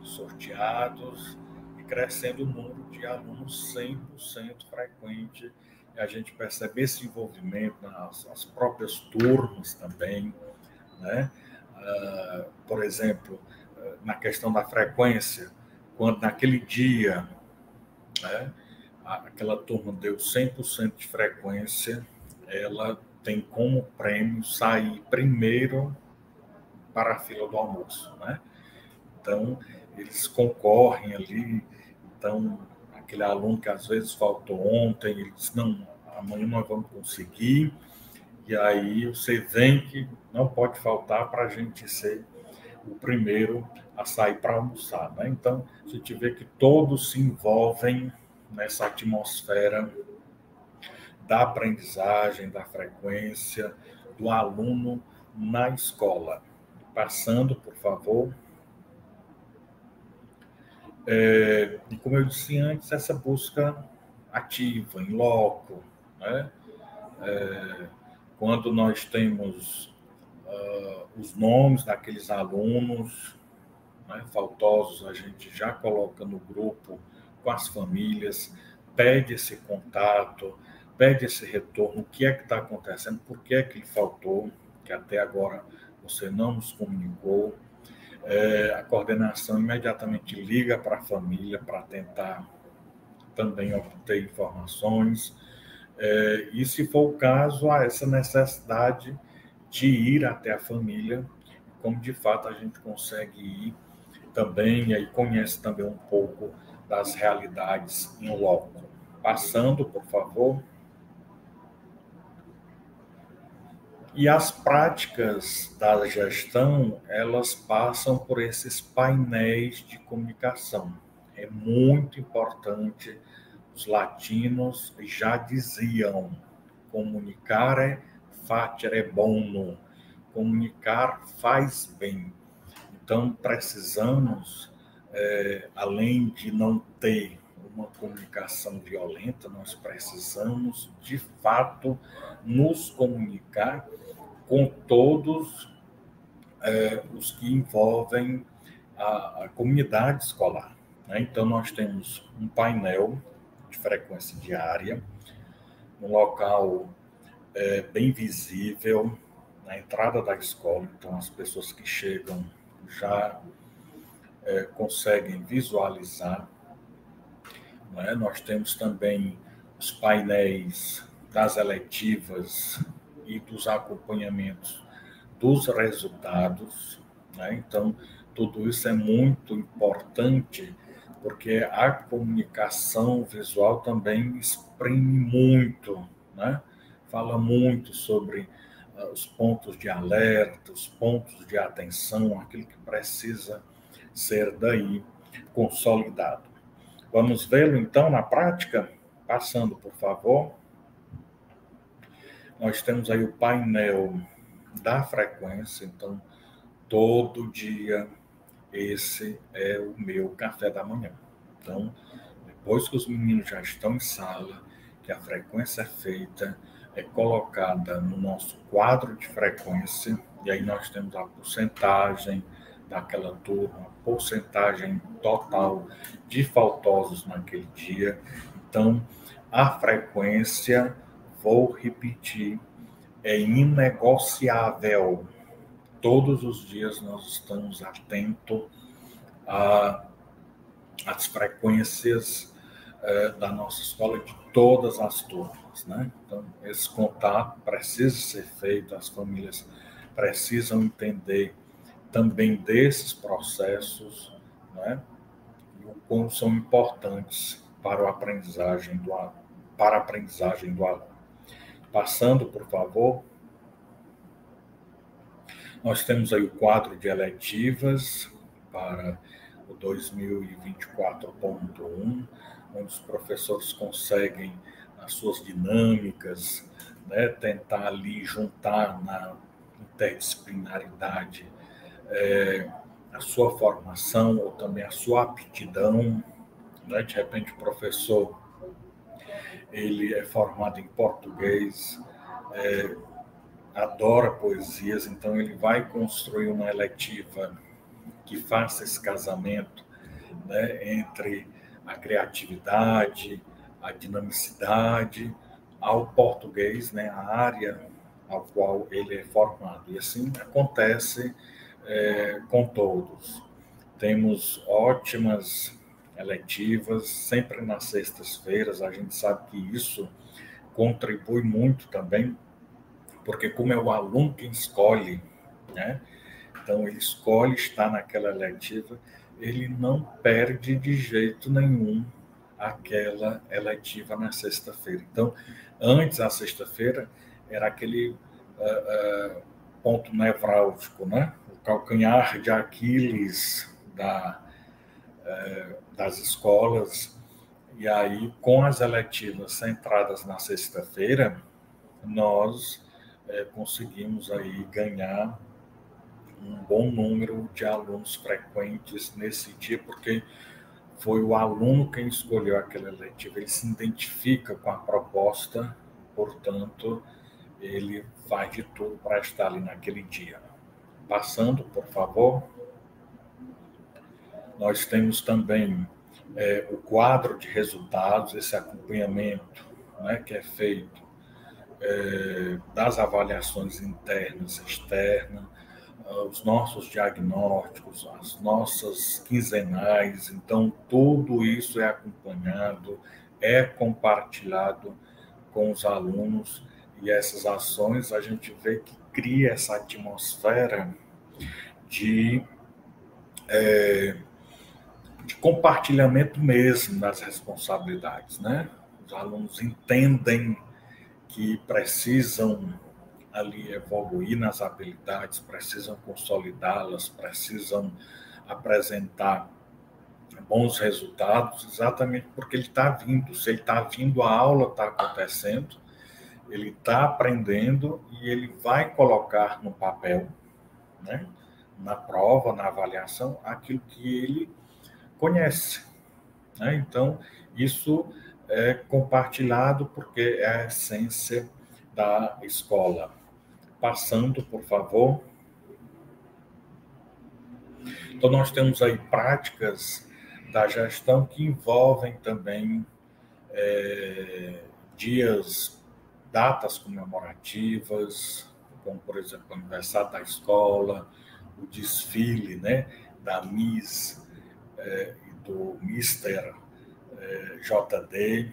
sorteados e crescendo o número de alunos 100% frequente. E a gente percebe esse envolvimento nas próprias turmas também, né? Por exemplo, na questão da frequência, quando naquele dia, né, aquela turma deu 100% de frequência, ela tem como prêmio sair primeiro para a fila do almoço, né? Então, eles concorrem ali. Então, aquele aluno que às vezes faltou ontem, ele diz, não, amanhã nós vamos conseguir. E aí você vem que não pode faltar para a gente ser o primeiro a sair para almoçar, né? Então, a gente vê que todos se envolvem nessa atmosfera da aprendizagem, da frequência, do aluno na escola. Passando, por favor. E como eu disse antes, essa busca ativa, em loco, né? Quando nós temos os nomes daqueles alunos, né, faltosos, a gente já coloca no grupo com as famílias, pede esse contato, pede esse retorno, o que é que está acontecendo, por que é que ele faltou, que até agora você não nos comunicou. A coordenação imediatamente liga para a família para tentar também obter informações. E, se for o caso, há essa necessidade de ir até a família, como de fato a gente consegue ir também, e aí conhece também um pouco das realidades em loco. Passando, por favor. E as práticas da gestão, elas passam por esses painéis de comunicação. É muito importante, os latinos já diziam, comunicare facere bono, comunicar faz bem. Então, precisamos, além de não ter uma comunicação violenta, nós precisamos, de fato, nos comunicar com todos os que envolvem a comunidade escolar. Né? Então, nós temos um painel de frequência diária, um local bem visível, na entrada da escola, então as pessoas que chegam já conseguem visualizar. Né? Nós temos também os painéis das eletivas e dos acompanhamentos dos resultados. Né? Então, tudo isso é muito importante, porque a comunicação visual também exprime muito, né? Fala muito sobre os pontos de alerta, os pontos de atenção, aquilo que precisa ser daí consolidado. Vamos vê-lo, então, na prática? Passando, por favor. Nós temos aí o painel da frequência, então, todo dia esse é o meu café da manhã. Então, depois que os meninos já estão em sala, que a frequência é feita, é colocada no nosso quadro de frequência, e aí nós temos a porcentagem daquela turma, a porcentagem total de faltosos naquele dia. Então, a frequência, vou repetir, é inegociável. Todos os dias nós estamos atentos às frequências da nossa escola, de todas as turmas. Né? Então, esse contato precisa ser feito, as famílias precisam entender também desses processos, né? E o quão são importantes para a aprendizagem do aluno. Passando, por favor. Nós temos aí o quadro de eletivas para o 2024.1, onde os professores conseguem, nas suas dinâmicas, né, tentar ali juntar na interdisciplinaridade a sua formação ou também a sua aptidão. Né? De repente, o professor ele é formado em português, adora poesias, então ele vai construir uma eletiva que faça esse casamento, né, entre a criatividade, a dinamicidade, ao português, né, a área ao qual ele é formado. E assim acontece com todos. Temos ótimas eletivas, sempre nas sextas-feiras. A gente sabe que isso contribui muito também, porque como é o aluno quem escolhe, né? Então ele escolhe estar naquela eletiva, ele não perde de jeito nenhum aquela eletiva na sexta-feira. Então, antes, a sexta-feira, era aquele ponto nevrálgico, né? O calcanhar de Aquiles das escolas. E aí, com as eletivas centradas na sexta-feira, nós conseguimos aí ganhar um bom número de alunos frequentes nesse dia, porque foi o aluno quem escolheu aquela eletiva, ele se identifica com a proposta, portanto, ele faz de tudo para estar ali naquele dia. Passando, por favor. Nós temos também o quadro de resultados, esse acompanhamento, né, que é feito das avaliações internas e externas, os nossos diagnósticos, as nossas quinzenais. Então, tudo isso é acompanhado, é compartilhado com os alunos, e essas ações a gente vê que cria essa atmosfera de de compartilhamento mesmo das responsabilidades, né? Os alunos entendem que precisam ali evoluir nas habilidades, precisam consolidá-las, precisam apresentar bons resultados, exatamente porque ele está vindo. Se ele está vindo, a aula está acontecendo, ele está aprendendo e ele vai colocar no papel, né, na prova, na avaliação, aquilo que ele conhece, né? Então, isso é compartilhado porque é a essência da escola. Passando, por favor. Então, nós temos aí práticas da gestão que envolvem também dias, datas comemorativas, como, por exemplo, o aniversário da escola, o desfile, né, da Miss e do Mister JD,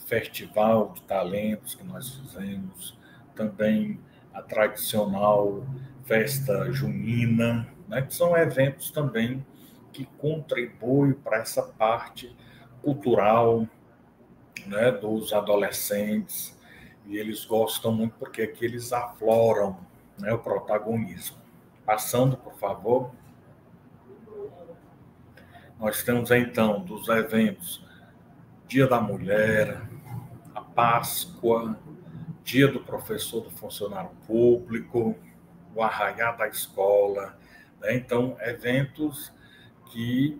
Festival de Talentos que nós fizemos, também a tradicional festa junina, né, que são eventos também que contribuem para essa parte cultural, né, dos adolescentes, e eles gostam muito porque aqui eles afloram, né, o protagonismo. Passando, por favor. Nós temos, então, dos eventos Dia da Mulher, a Páscoa, Dia do Professor do Funcionário Público, o Arraiá da Escola, né? Então, eventos que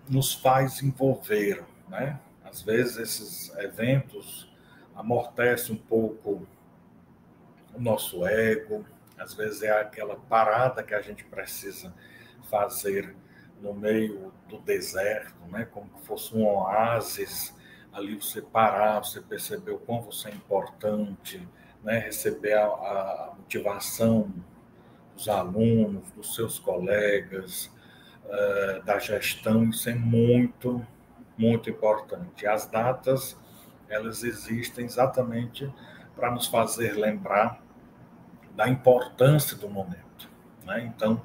nos faz envolver, né? Às vezes, esses eventos amortecem um pouco o nosso ego, às vezes é aquela parada que a gente precisa fazer no meio do deserto, né? Como se fosse um oásis, ali você parar, você perceber o quão você é importante, né? Receber a motivação dos alunos, dos seus colegas, da gestão, isso é muito, muito importante. As datas, elas existem exatamente para nos fazer lembrar da importância do momento, né? Então,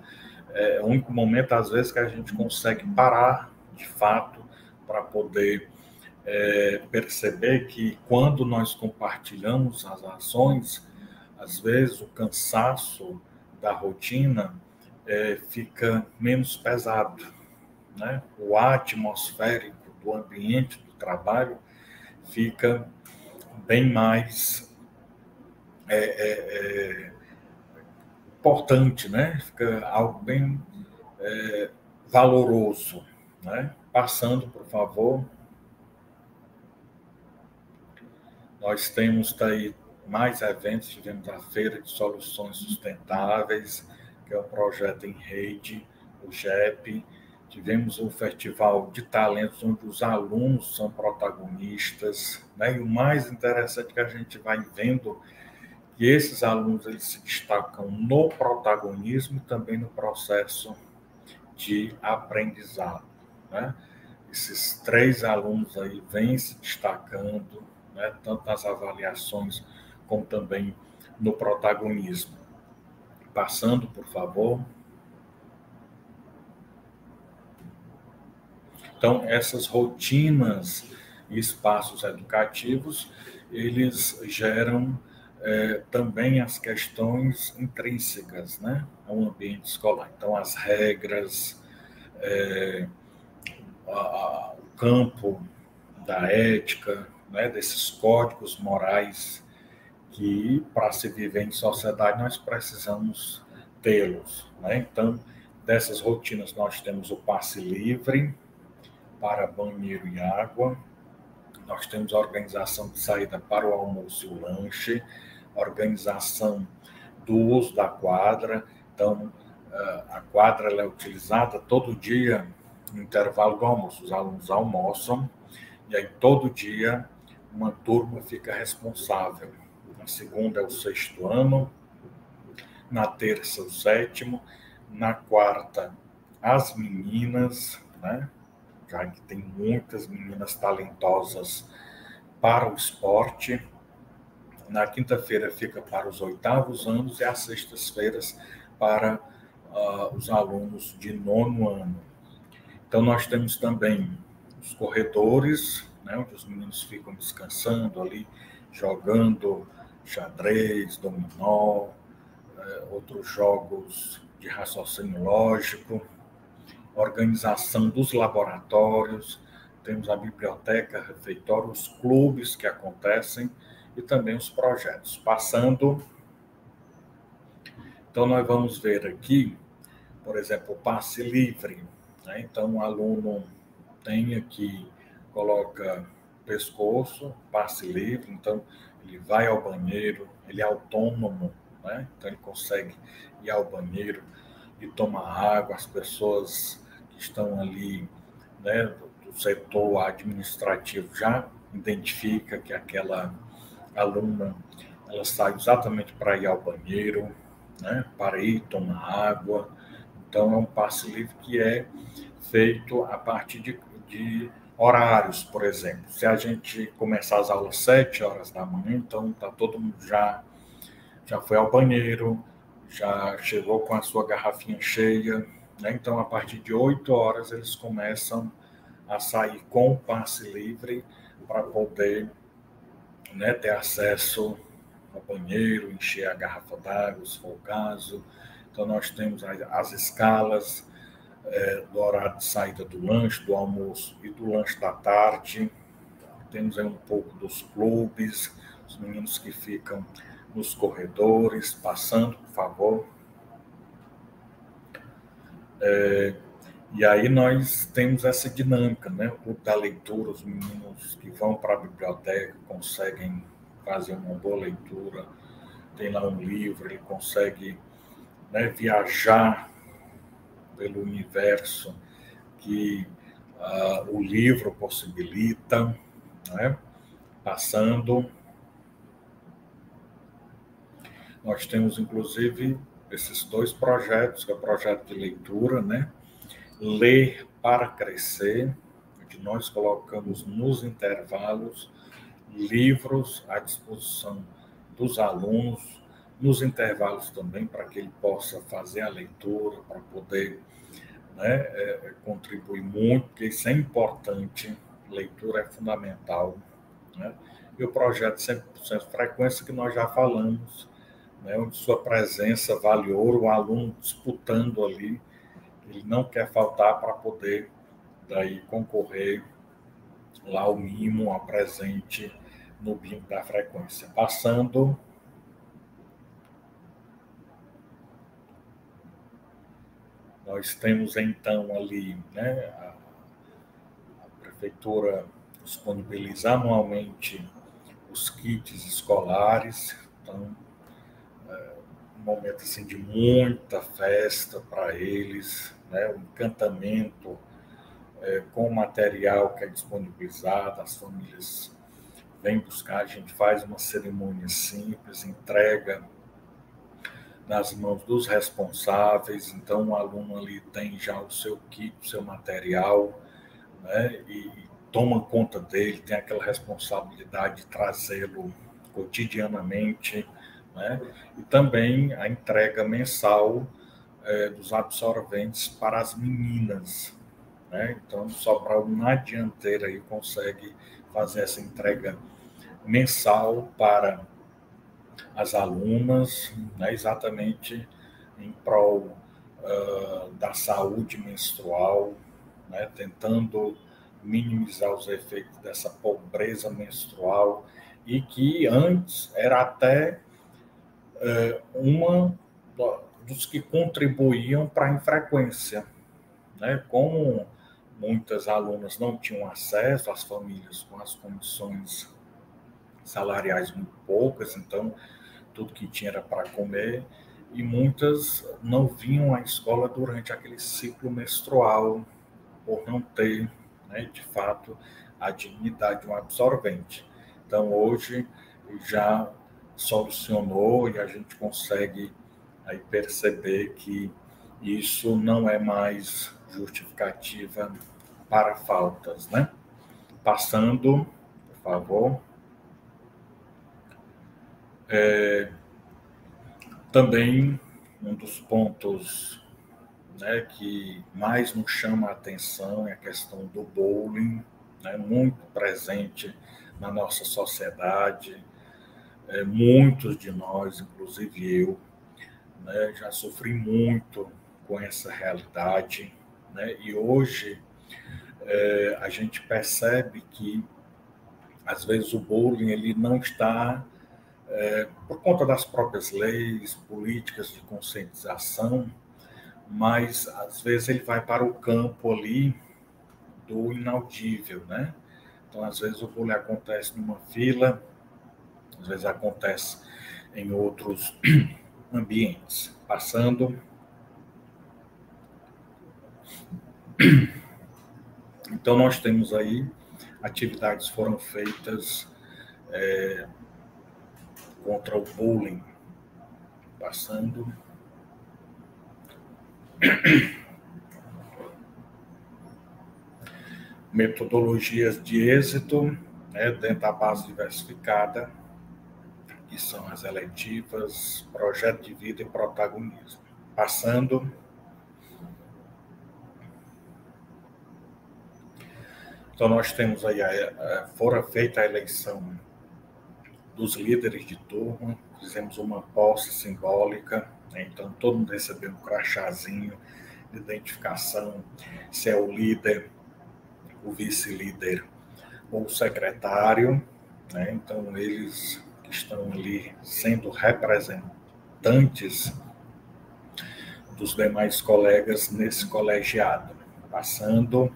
é o único momento, às vezes, que a gente consegue parar, de fato, para poder perceber que quando nós compartilhamos as ações, às vezes o cansaço da rotina fica menos pesado, né? O atmosférico do ambiente do trabalho fica bem mais importante, né? Fica algo bem valoroso, né? Passando, por favor. Nós temos aí mais eventos, tivemos a Feira de Soluções Sustentáveis, que é um projeto em rede, o GEP. Tivemos o Festival de Talentos, onde os alunos são protagonistas, né? E o mais interessante é que a gente vai vendo que esses alunos eles se destacam no protagonismo e também no processo de aprendizado, né? Esses 3 alunos aí vêm se destacando, né, tanto nas avaliações como também no protagonismo. Passando, por favor. Então, essas rotinas e espaços educativos, eles geram também as questões intrínsecas, né, ao ambiente escolar. Então, as regras, o campo da ética, né, desses códigos morais que, para se viver em sociedade, nós precisamos tê-los, né? Então, dessas rotinas, nós temos o passe livre para banheiro e água, nós temos a organização de saída para o almoço e o lanche, a organização do uso da quadra. Então, a quadra ela é utilizada todo dia no intervalo do almoço. Os alunos almoçam e aí todo dia uma turma fica responsável. Na segunda é o 6º ano, na terça o 7º, na quarta as meninas, né? Já que tem muitas meninas talentosas para o esporte. Na quinta-feira fica para os 8º anos e às sextas-feiras para os alunos de 9º ano. Então, nós temos também os corredores, né, onde os meninos ficam descansando ali, jogando xadrez, dominó, outros jogos de raciocínio lógico, organização dos laboratórios, temos a biblioteca, refeitório, os clubes que acontecem e também os projetos. Passando, então nós vamos ver aqui, por exemplo, o passe livre, né? Então o aluno tem aqui, coloca pescoço, passe livre, então ele vai ao banheiro, ele é autônomo, né? Então ele consegue ir ao banheiro e tomar água, as pessoas que estão ali, né, do setor administrativo já identifica que aquela aluna ela sai exatamente para ir ao banheiro, né, para ir tomar água. Então é um passe livre que é feito a partir de horários, por exemplo. Se a gente começar as aulas às 7 horas da manhã, então está todo mundo já foi ao banheiro, já chegou com a sua garrafinha cheia, né? Então, a partir de 8 horas, eles começam a sair com o passe livre para poder, né, ter acesso ao banheiro, encher a garrafa d'água, se for o caso. Então, nós temos as escalas do horário de saída do lanche, do almoço e do lanche da tarde. Temos aí um pouco dos clubes, os meninos que ficam nos corredores, passando, por favor. E aí nós temos essa dinâmica, né? O clube da leitura, os meninos que vão para a biblioteca conseguem fazer uma boa leitura, tem lá um livro, ele consegue, né, viajar pelo universo que o livro possibilita, né? Passando. Nós temos, inclusive, esses dois projetos, que é o projeto de leitura, né? Ler para Crescer, onde nós colocamos nos intervalos livros à disposição dos alunos, nos intervalos também, para que ele possa fazer a leitura, para poder, né, contribuir muito, porque isso é importante, leitura é fundamental, né? E o projeto 100% frequência, que nós já falamos, né, onde sua presença vale ouro, o aluno disputando ali, ele não quer faltar para poder daí concorrer lá ao mimo, ao presente no bingo da frequência. Passando, nós temos então ali, né, a prefeitura disponibiliza anualmente os kits escolares, então um momento assim de muita festa para eles, né, um encantamento com o material que é disponibilizado, as famílias vêm buscar, a gente faz uma cerimônia simples, entrega nas mãos dos responsáveis, então o aluno ali tem já o seu kit, o seu material, né, e toma conta dele, tem aquela responsabilidade de trazê-lo cotidianamente, né, e também a entrega mensal dos absorventes para as meninas, né? Então, Sobral na dianteira aí consegue fazer essa entrega mensal para as alunas, né? Exatamente em prol da saúde menstrual, né? Tentando minimizar os efeitos dessa pobreza menstrual e que antes era até uma dos que contribuíam para a infrequência, né? Como muitas alunas não tinham acesso, às famílias com as condições salariais muito poucas, então tudo que tinha era para comer, e muitas não vinham à escola durante aquele ciclo menstrual, por não ter, né, de fato, a dignidade de um absorvente. Então, hoje, já solucionou e a gente consegue aí perceber que isso não é mais justificativa para faltas, né? Passando, por favor. Também um dos pontos, né, que mais nos chama a atenção é a questão do bullying, né, muito presente na nossa sociedade. Muitos de nós, inclusive eu, né, já sofri muito com essa realidade, né, e hoje a gente percebe que, às vezes, o bullying ele não está, por conta das próprias leis, políticas de conscientização, mas, às vezes, ele vai para o campo ali do inaudível, né? Então, às vezes, o bullying acontece numa fila, às vezes acontece em outros ambientes. Passando. Então, nós temos aí, atividades foram feitas contra o bullying. Passando. Metodologias de êxito, né, dentro da base diversificada, que são as eletivas, projeto de vida e protagonismo. Passando. Então, nós temos aí, fora feita a eleição dos líderes de turma, fizemos uma posse simbólica, né? Então todo mundo recebeu um crachazinho de identificação, se é o líder, o vice-líder ou o secretário, né? Então eles estão ali sendo representantes dos demais colegas nesse colegiado. Passando.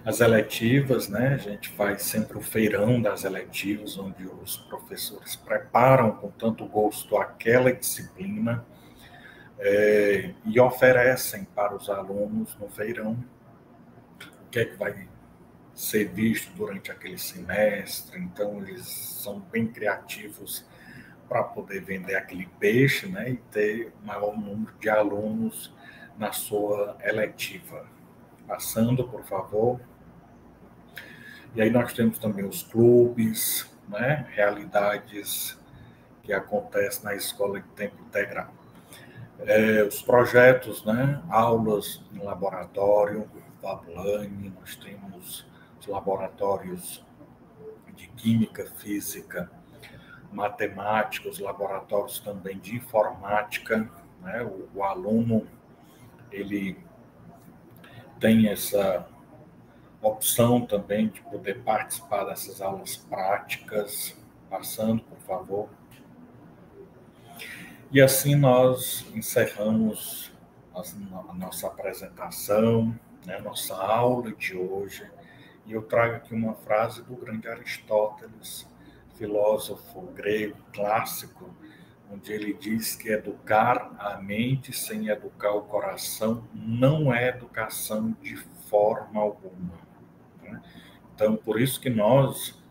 As eletivas, né? A gente faz sempre o feirão das eletivas, onde os professores preparam com tanto gosto aquela disciplina e oferecem para os alunos no feirão o que é que vai ser visto durante aquele semestre. Então, eles são bem criativos para poder vender aquele peixe, né? E ter o maior número de alunos na sua eletiva. Passando, por favor. E aí nós temos também os clubes, né? Realidades que acontecem na escola de tempo integral. Os projetos, né? Aulas em laboratório, Fabulani, nós temos os laboratórios de química, física, matemática, os laboratórios também de informática, né? O aluno, ele tem essa opção também de poder participar dessas aulas práticas. Passando, por favor. E assim nós encerramos a nossa apresentação, né, a nossa aula de hoje. E eu trago aqui uma frase do grande Aristóteles, filósofo grego clássico, onde ele diz que educar a mente sem educar o coração não é educação de forma alguma. Então, por isso que nós,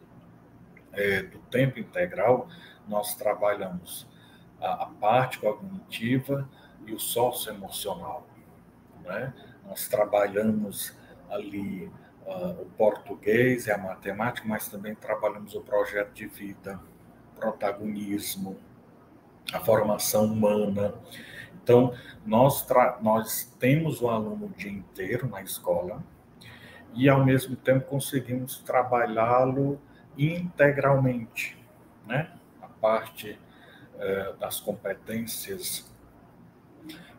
do tempo integral, nós trabalhamos a parte cognitiva e o socioemocional, né? Nós trabalhamos ali o português e a matemática, mas também trabalhamos o projeto de vida, protagonismo, a formação humana. Então, nós temos o aluno o dia inteiro na escola, e, ao mesmo tempo, conseguimos trabalhá-lo integralmente, né? A parte das competências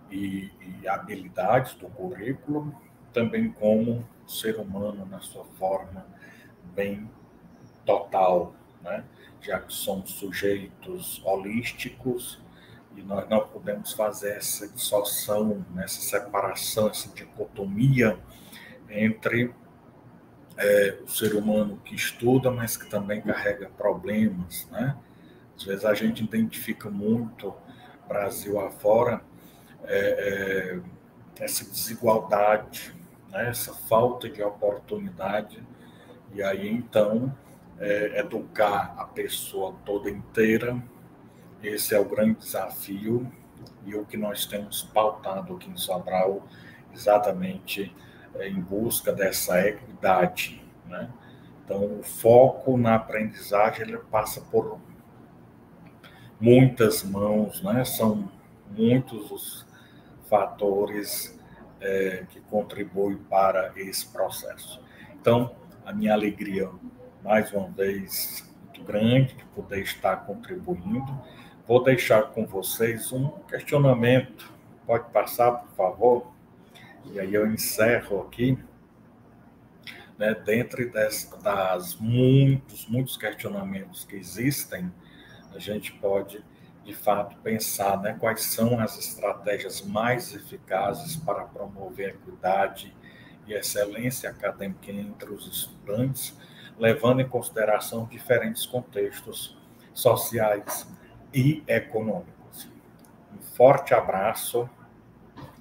e habilidades do currículo, também como ser humano na sua forma bem total, né? Já que somos sujeitos holísticos e nós não podemos fazer essa dissociação, essa separação, essa dicotomia entre o ser humano que estuda, mas que também carrega problemas, né? Às vezes a gente identifica muito, Brasil afora, essa desigualdade, né? Essa falta de oportunidade, e aí então educar a pessoa toda inteira, esse é o grande desafio e o que nós temos pautado aqui em Sobral, exatamente em busca dessa equidade, né? Então, o foco na aprendizagem ele passa por muitas mãos, né? São muitos os fatores que contribuem para esse processo. Então, a minha alegria, mais uma vez, muito grande de poder estar contribuindo. Vou deixar com vocês um questionamento. Pode passar, por favor? E aí eu encerro aqui, né? Dentre das muitos questionamentos que existem, a gente pode, de fato, pensar, né, quais são as estratégias mais eficazes para promover a equidade e excelência acadêmica entre os estudantes, levando em consideração diferentes contextos sociais e econômicos. Um forte abraço,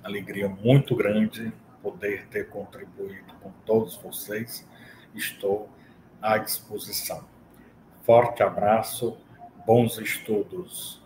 alegria muito grande poder ter contribuído com todos vocês. Estou à disposição. Forte abraço, bons estudos.